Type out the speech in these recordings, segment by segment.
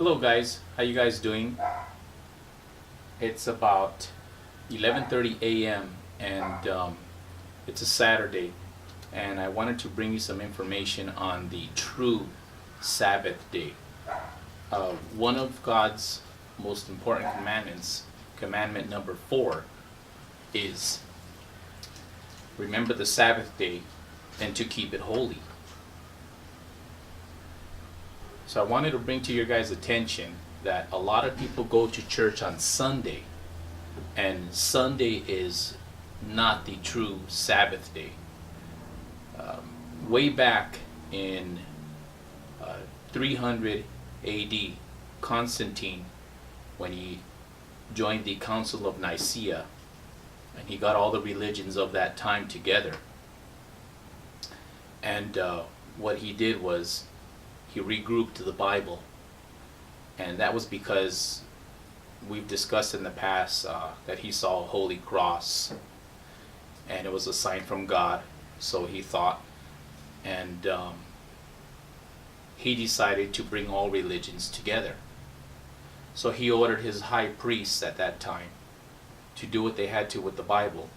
Hello guys, how you guys doing? It's about 11:30 a.m. and it's a Saturday, and I wanted to bring you some information on the true Sabbath day. One of God's most important commandments, commandment number 4, is remember the Sabbath day and to keep it holy. So I wanted to bring to your guys' attention that a lot of people go to church on Sunday, and Sunday is not the true Sabbath day. Way back in 300 AD, Constantine, when he joined the Council of Nicaea, and he got all the religions of that time together, and what he did was he regrouped the Bible, and that was because we've discussed in the past that he saw a holy cross, and it was a sign from God, so he thought, and he decided to bring all religions together. So he ordered his high priests at that time to do what they had to with the Bible,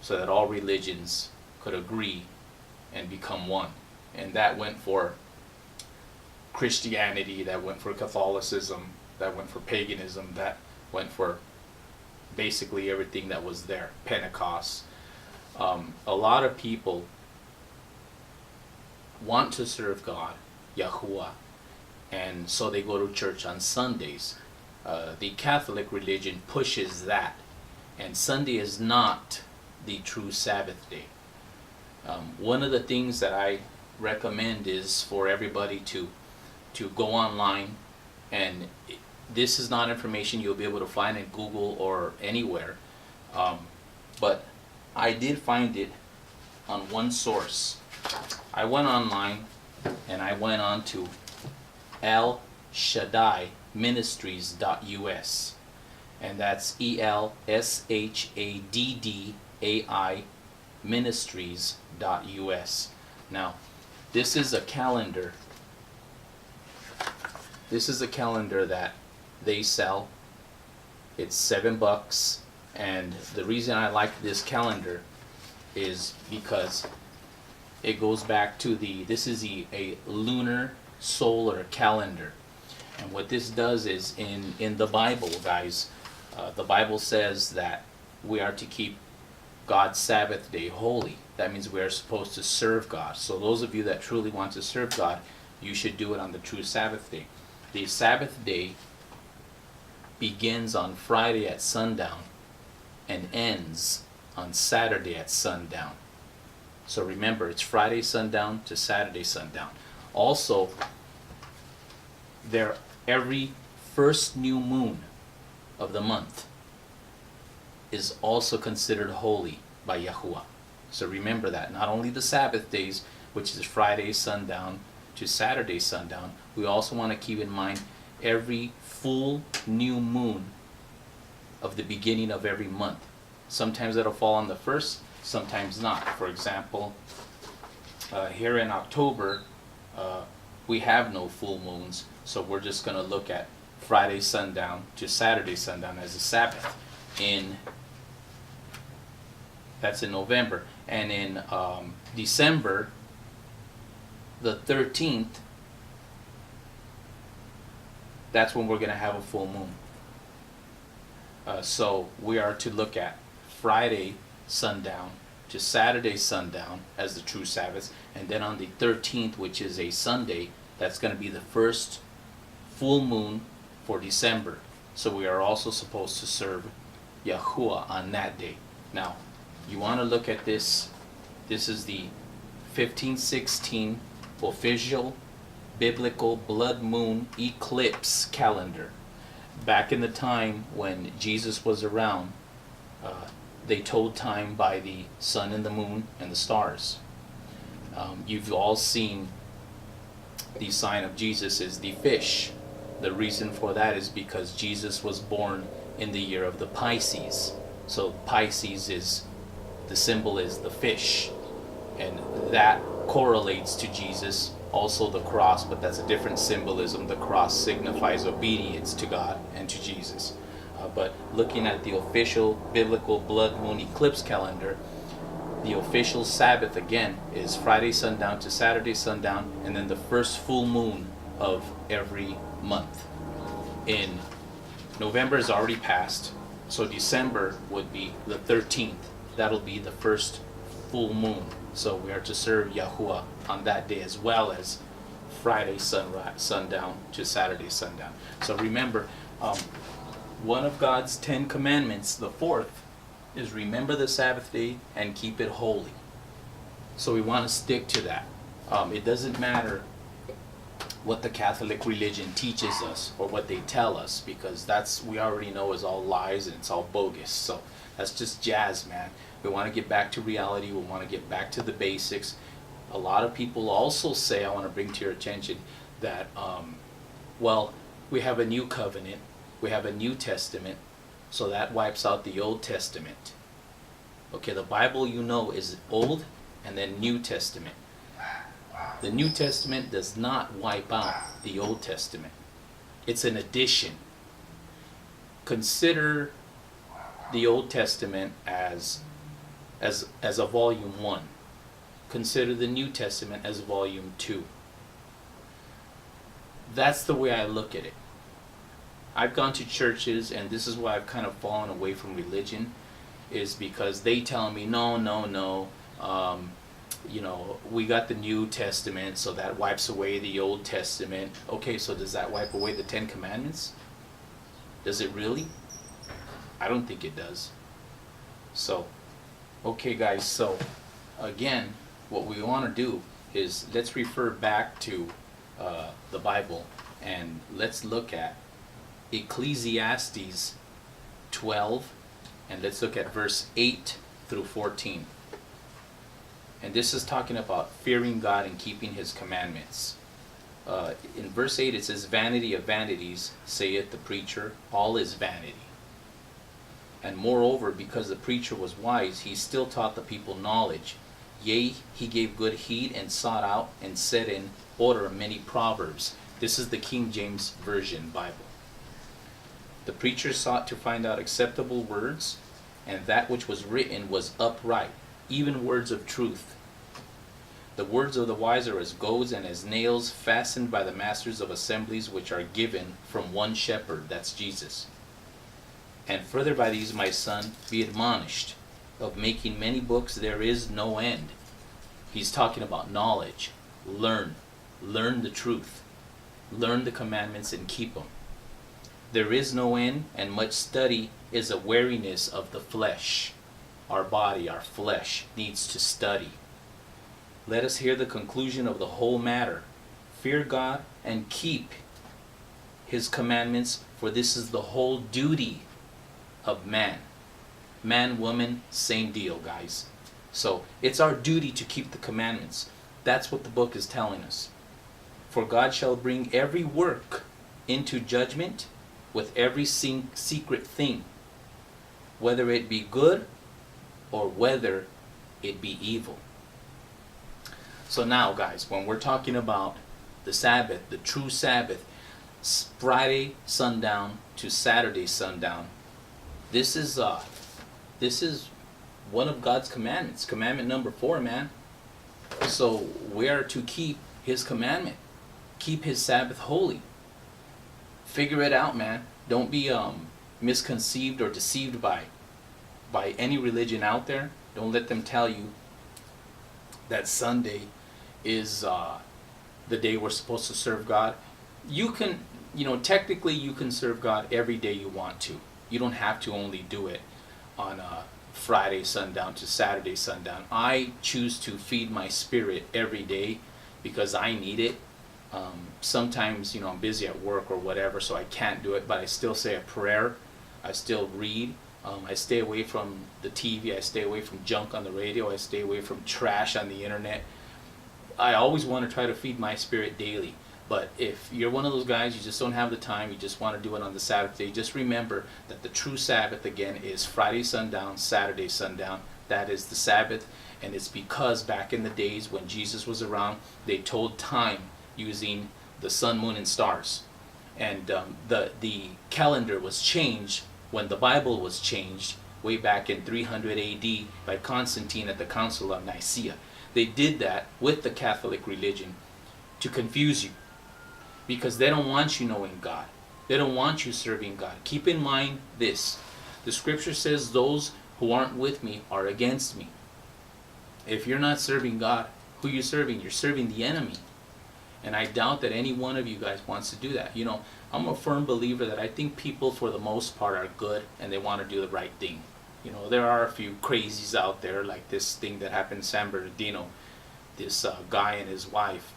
so that all religions could agree and become one. And that went for Christianity, that went for Catholicism, that went for paganism, that went for basically everything that was there, Pentecost. A lot of people want to serve God, Yahuwah, and so they go to church on Sundays. The Catholic religion pushes that, and Sunday is not the true Sabbath day. One of the things that I recommend is for everybody to go online, and this is not information you'll be able to find in Google or anywhere, but I did find it on one source. I went online and I went on to El Shaddai Ministries.us, and that's ELSHADDAI Ministries.us. Now, this is a calendar. This is a calendar that they sell. It's $7, and the reason I like this calendar is because it goes back to this is a lunar solar calendar. And what this does is in the Bible, guys, the Bible says that we are to keep God's Sabbath day holy. That means we are supposed to serve God. So those of you that truly want to serve God, you should do it on the true Sabbath day. The Sabbath day begins on Friday at sundown and ends on Saturday at sundown. So remember, it's Friday sundown to Saturday sundown. Also, every first new moon of the month is also considered holy by Yahuwah. So remember that. Not only the Sabbath days, which is Friday sundown to Saturday sundown, we also want to keep in mind every full new moon of the beginning of every month. Sometimes it'll fall on the first, sometimes not. For example, here in October, we have no full moons, so we're just going to look at Friday sundown to Saturday sundown as a Sabbath. That's in November. And in December the 13th, that's when we're going to have a full moon. So we are to look at Friday sundown to Saturday sundown as the true Sabbath, and then on the 13th, which is a Sunday, that's going to be the first full moon for December. So we are also supposed to serve Yahuwah on that day. Now, you want to look at this. This is the 1516 official biblical blood moon eclipse calendar. Back in the time when Jesus was around, they told time by the sun and the moon and the stars. You've all seen the sign of Jesus is the fish. The reason for that is because Jesus was born in the year of the Pisces. So Pisces is, the symbol is the fish. And that correlates to Jesus, also the cross, but that's a different symbolism. The cross signifies obedience to God and to Jesus. But looking at the official biblical blood moon eclipse calendar, the official Sabbath again is Friday sundown to Saturday sundown, and then the first full moon of every month. In November is already passed, so December would be the 13th. That'll be the first full moon. So we are to serve Yahuwah on that day, as well as Friday sundown to Saturday sundown. So remember, one of God's 10 commandments, the fourth, is remember the Sabbath day and keep it holy. So we want to stick to that. It doesn't matter what the Catholic religion teaches us or what they tell us, because that's, we already know, is all lies and it's all bogus. So that's just jazz, man. We want to get back to reality. We want to get back to the basics. A lot of people also say, I want to bring to your attention that, well, we have a new covenant, we have a New Testament, so that wipes out the Old Testament. Okay, the Bible, you know, is Old and then New Testament. The New Testament does not wipe out the Old Testament. It's an addition. Consider the Old Testament as a volume 1. Consider the New Testament as volume 2. That's the way I look at it. I've gone to churches, and this is why I've kind of fallen away from religion, is because they tell me, no, you know, we got the New Testament, so that wipes away the Old Testament. Okay, so does that wipe away the 10 Commandments? Does it really? I don't think it does. So, okay guys, so again, what we want to do is let's refer back to the Bible, and let's look at Ecclesiastes 12, and let's look at verse 8 through 14. And this is talking about fearing God and keeping His commandments. In verse 8 it says, "Vanity of vanities, saith the preacher, all is vanity. And moreover, because the preacher was wise, he still taught the people knowledge. Yea, he gave good heed and sought out and set in order many proverbs." This is the King James Version Bible. "The preacher sought to find out acceptable words, and that which was written was upright, even words of truth. The words of the wise are as goads and as nails fastened by the masters of assemblies, which are given from one shepherd," that's Jesus. "And further by these, my son, be admonished. Of making many books there is no end." He's talking about knowledge. Learn the truth. Learn the commandments and keep them. "There is no end, and much study is a weariness of the flesh." Our body, our flesh, needs to study. "Let us hear the conclusion of the whole matter. Fear God and keep His commandments, for this is the whole duty of man." Man, woman, same deal, guys. So it's our duty to keep the commandments. That's what the book is telling us. "For God shall bring every work into judgment with every secret thing, whether it be good or whether it be evil." So now, guys, when we're talking about the Sabbath, the true Sabbath, Friday sundown to Saturday sundown, this is one of God's commandments. Commandment number 4, man. So we are to keep His commandment. Keep His Sabbath holy. Figure it out, man. Don't be misconceived or deceived by any religion out there. Don't let them tell you that Sunday is the day we're supposed to serve God. You can, technically you can serve God every day you want to. You don't have to only do it on Friday sundown to Saturday sundown. I choose to feed my spirit every day because I need it. Sometimes, I'm busy at work or whatever, so I can't do it, but I still say a prayer. I still read. I stay away from the TV. I stay away from junk on the radio. I stay away from trash on the internet. I always want to try to feed my spirit daily. But if you're one of those guys, you just don't have the time, you just want to do it on the Sabbath day, just remember that the true Sabbath, again, is Friday sundown, Saturday sundown. That is the Sabbath. And it's because back in the days when Jesus was around, they told time using the sun, moon, and stars. And the calendar was changed when the Bible was changed way back in 300 AD by Constantine at the Council of Nicaea. They did that with the Catholic religion to confuse you, because they don't want you knowing God. They don't want you serving God. Keep in mind this. The scripture says those who aren't with me are against me. If you're not serving God, who are you serving? You're serving the enemy. And I doubt that any one of you guys wants to do that. You know, I'm a firm believer that I think people for the most part are good and they want to do the right thing. You know, there are a few crazies out there, like this thing that happened in San Bernardino. This guy and his wife,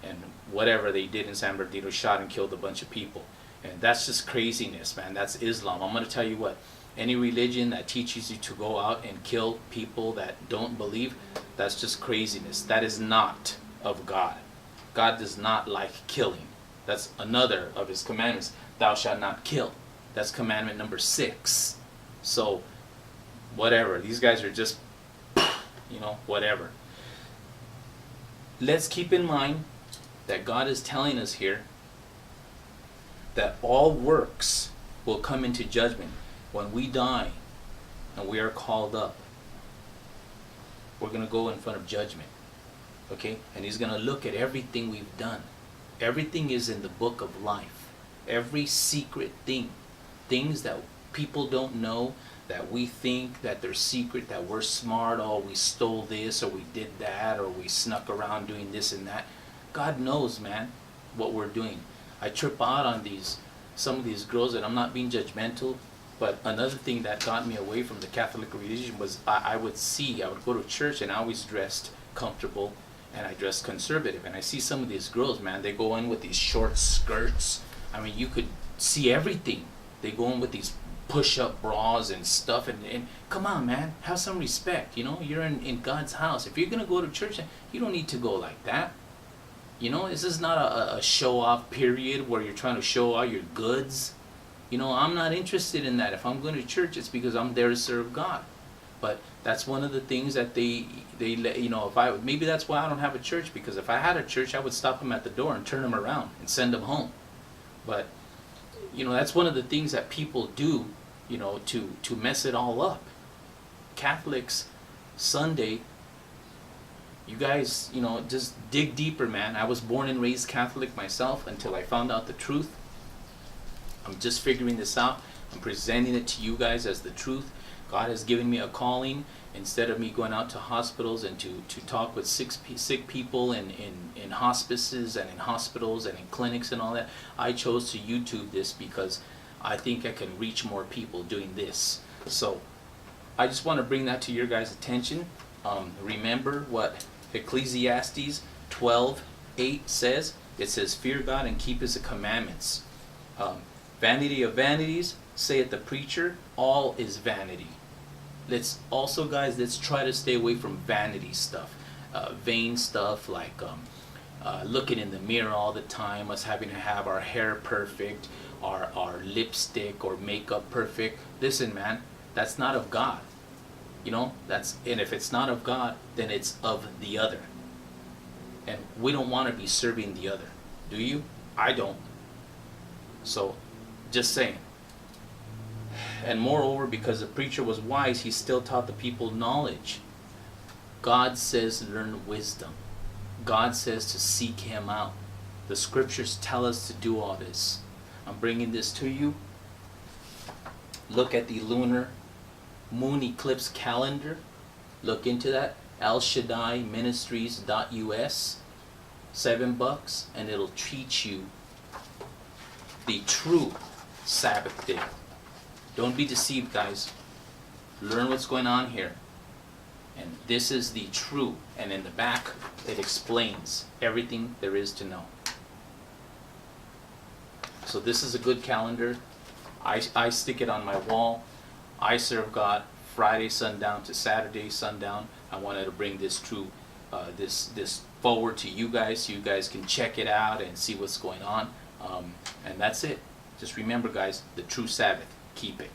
and whatever they did in San Bernardino, shot and killed a bunch of people. And that's just craziness, man. That's Islam. I'm going to tell you what, any religion that teaches you to go out and kill people that don't believe, that's just craziness. That is not of God. God does not like killing. That's another of his commandments. Thou shalt not kill. That's commandment number 6. So, whatever. These guys are just, you know, whatever. Let's keep in mind that God is telling us here that all works will come into judgment. When we die and we are called up, we're going to go in front of judgment. Okay? And he's going to look at everything we've done. Everything is in the book of life. Every secret thing. Things that people don't know, that we think that they're secret, that we're smart, oh, we stole this, or we did that, or we snuck around doing this and that. God knows, man, what we're doing. I trip out on some of these girls, and I'm not being judgmental, but another thing that got me away from the Catholic religion was I would go to church and I always dressed comfortable and I dressed conservative. And I see some of these girls, man, they go in with these short skirts. I mean, you could see everything. They go in with these push-up bras and stuff, and come on, man, have some respect. You know, you're in God's house. If you're going to go to church, you don't need to go like that. You know, this is not a show-off period where you're trying to show all your goods. You know, I'm not interested in that. If I'm going to church, it's because I'm there to serve God. But that's one of the things that they you know, maybe that's why I don't have a church, because if I had a church, I would stop them at the door and turn them around and send them home. But, you know, that's one of the things that people do, you know, to mess it all up. Catholics, Sunday, you guys, you know, just dig deeper, man. I was born and raised Catholic myself until I found out the truth. I'm just figuring this out. I'm presenting it to you guys as the truth. God has given me a calling. Instead of me going out to hospitals and to talk with sick people in hospices and in hospitals and in clinics and all that, I chose to YouTube this because I think I can reach more people doing this. So I just want to bring that to your guys' attention. Remember what Ecclesiastes 12:8 says. It says, fear God and keep his commandments. Vanity of vanities, saith the preacher, all is vanity. Let's also, guys, let's try to stay away from vanity stuff, vain stuff like looking in the mirror all the time, us having to have our hair perfect, our lipstick or makeup perfect. Listen, man, that's not of God. You know, and if it's not of God, then it's of the other. And we don't want to be serving the other. Do you? I don't. So, just saying. And moreover, because the preacher was wise, he still taught the people knowledge. God says learn wisdom. God says to seek him out. The scriptures tell us to do all this. I'm bringing this to you. Look at the lunar moon eclipse calendar. Look into that. El Shaddai Ministries.us. $7, and it'll teach you the true Sabbath day. Don't be deceived, guys. Learn what's going on here. And this is the true. And in the back, it explains everything there is to know. So this is a good calendar. I stick it on my wall. I serve God Friday sundown to Saturday sundown. I wanted to bring this true, this forward to you guys, so you guys can check it out and see what's going on. And that's it. Just remember, guys, the true Sabbath. Keep it.